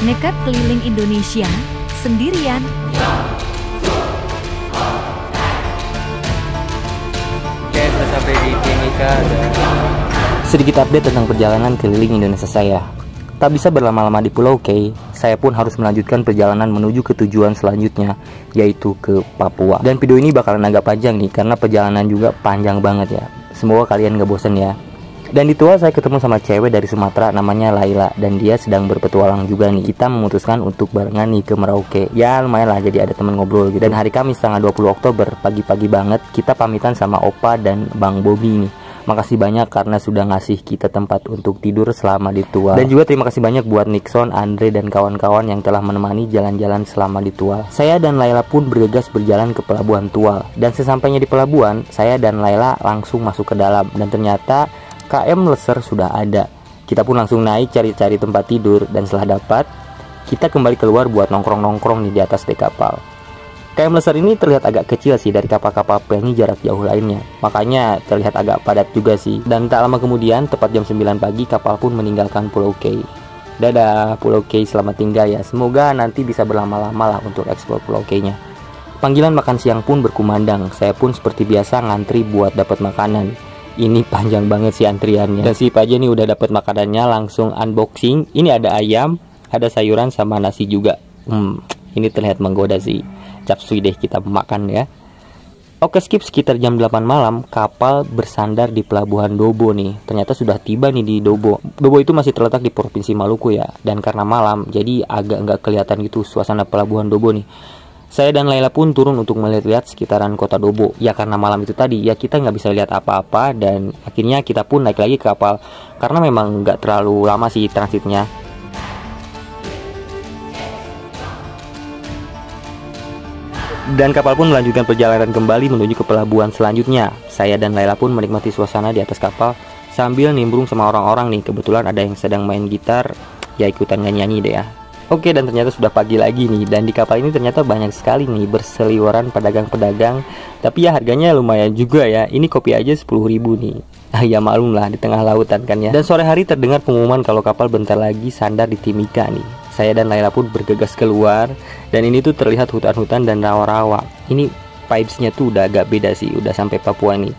Nekat keliling Indonesia sendirian. Oke, sudah sampai di Timika. Sedikit update tentang perjalanan keliling Indonesia saya. Tak bisa berlama-lama di Pulau K, saya pun harus melanjutkan perjalanan menuju ke tujuan selanjutnya, yaitu ke Papua. Dan video ini bakalan agak panjang nih, karena perjalanan juga panjang banget ya. Semoga kalian gak bosen ya. Dan di Tua saya ketemu sama cewek dari Sumatera namanya Laila, dan dia sedang berpetualang juga nih. Kita memutuskan untuk barengan nih ke Merauke. Ya lumayan lah, jadi ada teman ngobrol gitu. Dan hari Kamis tanggal 20 Oktober, pagi-pagi banget, kita pamitan sama Opa dan Bang Bobi nih. Makasih banyak karena sudah ngasih kita tempat untuk tidur selama di Tua. Dan juga terima kasih banyak buat Nixon, Andre, dan kawan-kawan yang telah menemani jalan-jalan selama di Tua. Saya dan Laila pun bergegas berjalan ke Pelabuhan Tua. Dan sesampainya di pelabuhan, saya dan Laila langsung masuk ke dalam. Dan ternyata KM Leser sudah ada. Kita pun langsung naik cari-cari tempat tidur. Dan setelah dapat, kita kembali keluar buat nongkrong-nongkrong di atas dek kapal. KM Leser ini terlihat agak kecil sih dari kapal-kapal pelni jarak jauh lainnya. Makanya terlihat agak padat juga sih. Dan tak lama kemudian, tepat jam 9 pagi, kapal pun meninggalkan Pulau K. Dadah Pulau K, selamat tinggal ya. Semoga nanti bisa berlama-lama lah untuk eksplor Pulau K-nya. Panggilan makan siang pun berkumandang. Saya pun seperti biasa ngantri buat dapat makanan. Ini panjang banget sih antriannya. Dan si Pak aja nih udah dapat makanannya, langsung unboxing. Ini ada ayam, ada sayuran sama nasi juga. Ini terlihat menggoda sih. Capsui deh kita makan ya. Oke, skip sekitar jam 8 malam, kapal bersandar di Pelabuhan Dobo nih. Ternyata sudah tiba nih di Dobo. Dobo itu masih terletak di Provinsi Maluku ya. Dan karena malam, jadi agak nggak kelihatan gitu suasana Pelabuhan Dobo nih. Saya dan Laila pun turun untuk melihat-lihat sekitaran kota Dobo. Ya karena malam itu tadi, ya kita nggak bisa lihat apa-apa. Dan akhirnya kita pun naik lagi ke kapal. Karena memang nggak terlalu lama sih transitnya. Dan kapal pun melanjutkan perjalanan kembali menuju ke pelabuhan selanjutnya. Saya dan Laila pun menikmati suasana di atas kapal sambil nimbrung sama orang-orang nih. Kebetulan ada yang sedang main gitar, ya ikutan nyanyi deh ya. Oke, dan ternyata sudah pagi lagi nih. Dan di kapal ini ternyata banyak sekali nih berseliweran pedagang-pedagang. Tapi ya harganya lumayan juga ya. Ini kopi aja 10.000 nih. Ya maklum lah di tengah lautan kan ya. Dan sore hari terdengar pengumuman kalau kapal bentar lagi sandar di Timika nih. Saya dan Laila pun bergegas keluar. Dan ini tuh terlihat hutan-hutan dan rawa-rawa. Ini vibes-nya tuh udah agak beda sih. Udah sampai Papua nih.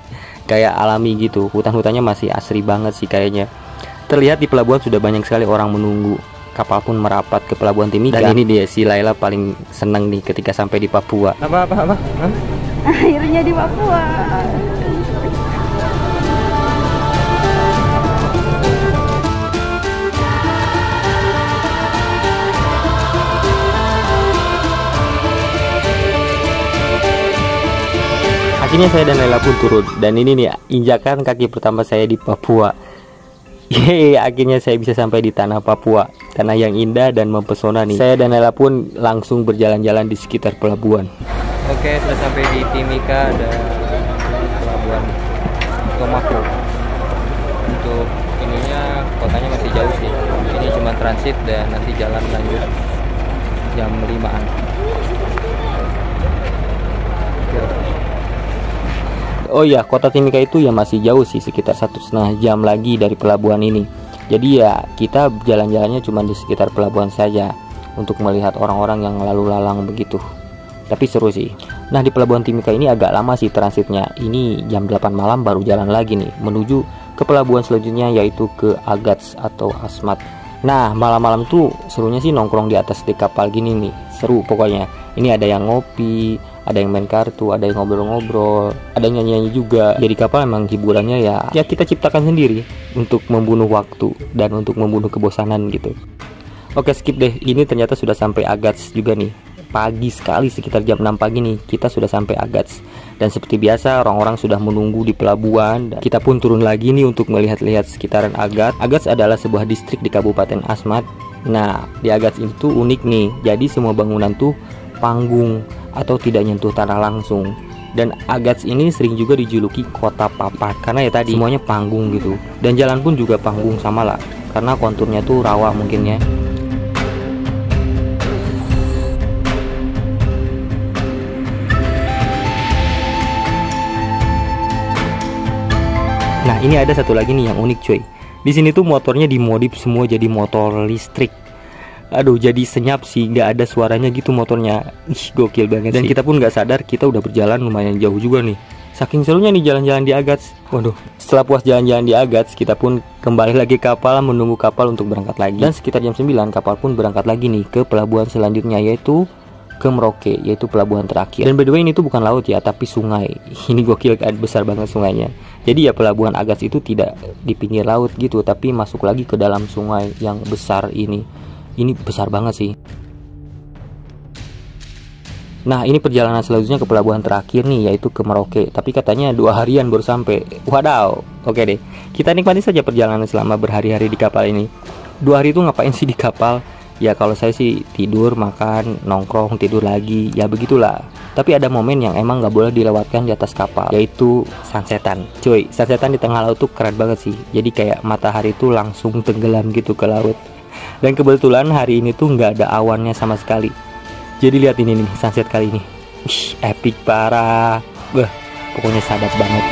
Kayak alami gitu. Hutan-hutannya masih asri banget sih kayaknya. Terlihat di pelabuhan sudah banyak sekali orang menunggu. Kapal pun merapat ke Pelabuhan Timika. Dan ini dia si Laila paling seneng nih ketika sampai di Papua. Apa? Akhirnya di Papua. Akhirnya saya dan Laila pun turun. Dan ini nih injakan kaki pertama saya di Papua. Yeay, akhirnya saya bisa sampai di tanah Papua. Tanah yang indah dan mempesona nih. Saya dan Laila pun langsung berjalan-jalan di sekitar pelabuhan. Oke, sudah sampai di Timika dan Pelabuhan Tomako. Untuk ininya kotanya masih jauh sih. Ini cuma transit dan nanti jalan lanjut jam 5-an. Oh ya, kota Timika itu ya masih jauh sih, sekitar 1,5 jam lagi dari pelabuhan ini. Jadi ya kita jalan-jalannya cuma di sekitar pelabuhan saja untuk melihat orang-orang yang lalu lalang begitu. Tapi seru sih. Nah di Pelabuhan Timika ini agak lama sih transitnya. Ini jam 8 malam baru jalan lagi nih menuju ke pelabuhan selanjutnya, yaitu ke Agats atau Asmat. Nah malam-malam tuh serunya sih nongkrong di atas dek kapal gini nih. Seru pokoknya. Ini ada yang ngopi, ada yang main kartu, ada yang ngobrol-ngobrol, ada yang nyanyi-nyanyi juga. Jadi kapal emang hiburannya ya kita ciptakan sendiri untuk membunuh waktu dan untuk membunuh kebosanan gitu. Oke, skip deh. Ini ternyata sudah sampai Agats juga nih. Pagi sekali, sekitar jam 6 pagi nih kita sudah sampai Agats. Dan seperti biasa orang-orang sudah menunggu di pelabuhan. Dan kita pun turun lagi nih untuk melihat-lihat sekitaran Agats. Agats adalah sebuah distrik di Kabupaten Asmat. Nah di Agats itu unik nih. Jadi semua bangunan tuh panggung atau tidak nyentuh tanah langsung. Dan Agats ini sering juga dijuluki kota papat karena ya tadi semuanya panggung gitu. Dan jalan pun juga panggung sama lah, karena konturnya tuh rawa mungkin ya. Nah ini ada satu lagi nih yang unik cuy. Di sini tuh motornya dimodif semua jadi motor listrik. Aduh, jadi senyap sih, nggak ada suaranya gitu motornya. Ih, gokil banget. Dan kita pun nggak sadar kita udah berjalan lumayan jauh juga nih. Saking serunya nih jalan-jalan di Agats. Waduh, setelah puas jalan-jalan di Agats, kita pun kembali lagi ke kapal menunggu kapal untuk berangkat lagi. Dan sekitar jam 9 kapal pun berangkat lagi nih ke pelabuhan selanjutnya, yaitu ke Merauke, yaitu pelabuhan terakhir. Dan by the way ini tuh bukan laut ya, tapi sungai. Ini gokil kan, besar banget sungainya. Jadi ya pelabuhan Agats itu tidak di pinggir laut gitu, tapi masuk lagi ke dalam sungai yang besar ini. Ini besar banget sih. Nah, ini perjalanan selanjutnya ke pelabuhan terakhir nih, yaitu ke Merauke. Tapi katanya 2 harian baru sampai. Wadaw. Oke deh, kita nikmati saja perjalanan selama berhari-hari di kapal ini. 2 hari itu ngapain sih di kapal? Ya kalau saya sih tidur, makan, nongkrong, tidur lagi, ya begitulah. Tapi ada momen yang emang gak boleh dilewatkan di atas kapal, yaitu sunsetan. Cuy, sunsetan di tengah laut tuh keren banget sih. Jadi kayak matahari tuh langsung tenggelam gitu ke laut. Dan kebetulan hari ini tuh nggak ada awannya sama sekali. Jadi lihat ini nih sunset kali ini. Wih, epic parah. Wah, pokoknya sadap banget.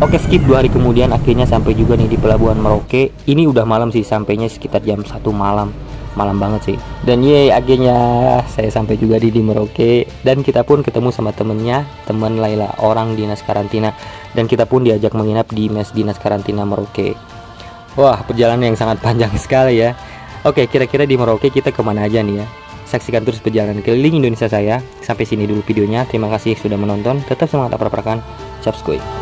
Oke, skip 2 hari kemudian akhirnya sampai juga nih di pelabuhan Merauke. Ini udah malam sih, sampainya sekitar jam 1 malam. Malam banget sih. Dan akhirnya saya sampai juga di Merauke. Dan kita pun ketemu sama temen Laila, orang dinas karantina. Dan kita pun diajak menginap di mes dinas karantina Merauke. Wah, perjalanan yang sangat panjang sekali ya. Oke, kira-kira di Merauke kita kemana aja nih ya? Saksikan terus perjalanan keliling Indonesia saya. Sampai sini dulu videonya. Terima kasih sudah menonton. Tetap semangat aprak-aprakan. Subscribe.